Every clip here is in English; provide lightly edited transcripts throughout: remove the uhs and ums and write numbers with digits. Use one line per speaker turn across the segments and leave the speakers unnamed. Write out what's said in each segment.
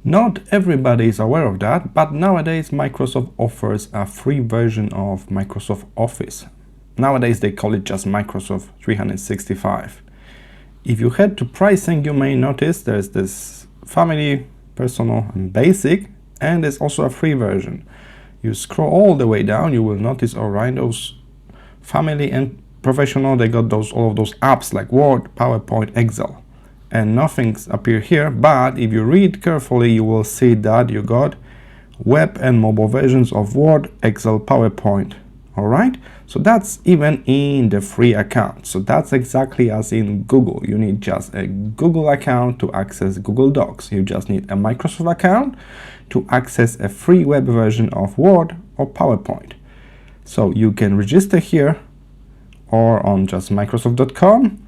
Not everybody is aware of that, but nowadays Microsoft offers a free version of Microsoft Office. Nowadays they call it just Microsoft 365. If you head to pricing, you may notice there's this Family, Personal and Basic, and there's also a free version. You scroll all the way down, you will notice, alright, those Family and Professional, they got all of those apps like Word, PowerPoint, Excel. And nothing's appear here, but if you read carefully, you will see that you got web and mobile versions of Word, Excel, PowerPoint. Alright, so that's even in the free account. So that's exactly as in Google. You need just a Google account to access Google Docs. You just need a Microsoft account to access a free web version of Word or PowerPoint. So you can register here or on just Microsoft.com,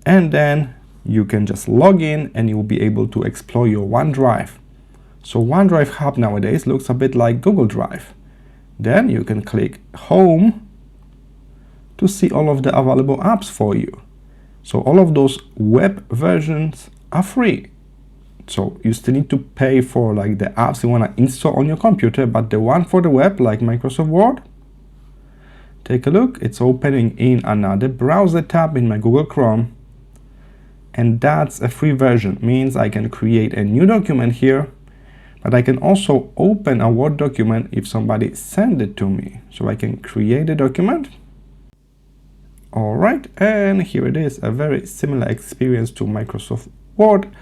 and then you can just log in and you'll be able to explore your OneDrive. So OneDrive Hub nowadays looks a bit like Google Drive. Then you can click Home to see all of the available apps for you. So all of those web versions are free. So you still need to pay for like the apps you want to install on your computer, but the one for the web, like Microsoft Word, take a look, it's opening in another browser tab in my Google Chrome. And that's a free version, means I can create a new document here, but I can also open a Word document if somebody sends it to me. So I can create a document. Alright, and here it is, a very similar experience to Microsoft Word.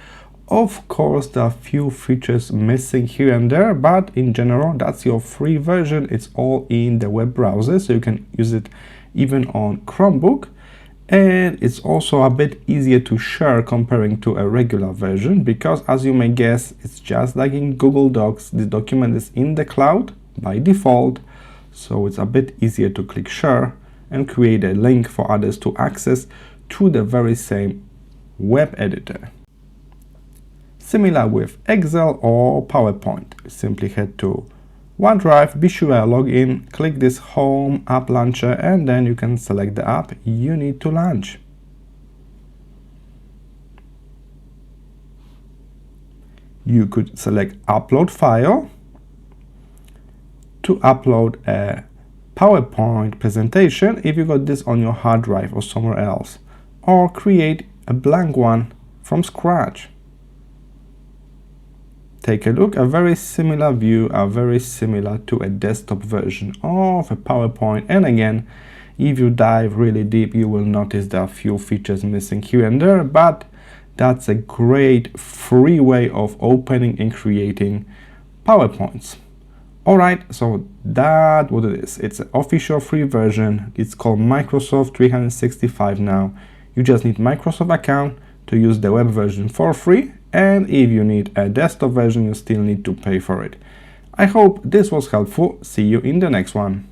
Of course, there are a few features missing here and there, but in general, that's your free version. It's all in the web browser, so you can use it even on Chromebook. And it's also a bit easier to share comparing to a regular version, because as you may guess, it's just like in Google Docs, the document is in the cloud by default, so it's a bit easier to click share and create a link for others to access to the very same web editor. Similar with Excel or PowerPoint, simply head to OneDrive, be sure I log in, click this Home App Launcher, and then you can select the app you need to launch. You could select Upload File to upload a PowerPoint presentation if you got this on your hard drive or somewhere else, or create a blank one from scratch. Take a look, a very similar view, very similar to a desktop version of a PowerPoint. And again, if you dive really deep, you will notice there are a few features missing here and there, but that's a great free way of opening and creating PowerPoints. Alright, so that's what it is. It's an official free version. It's called Microsoft 365 now. You just need Microsoft account to use the web version for free. And if you need a desktop version, you still need to pay for it. I hope this was helpful. See you in the next one.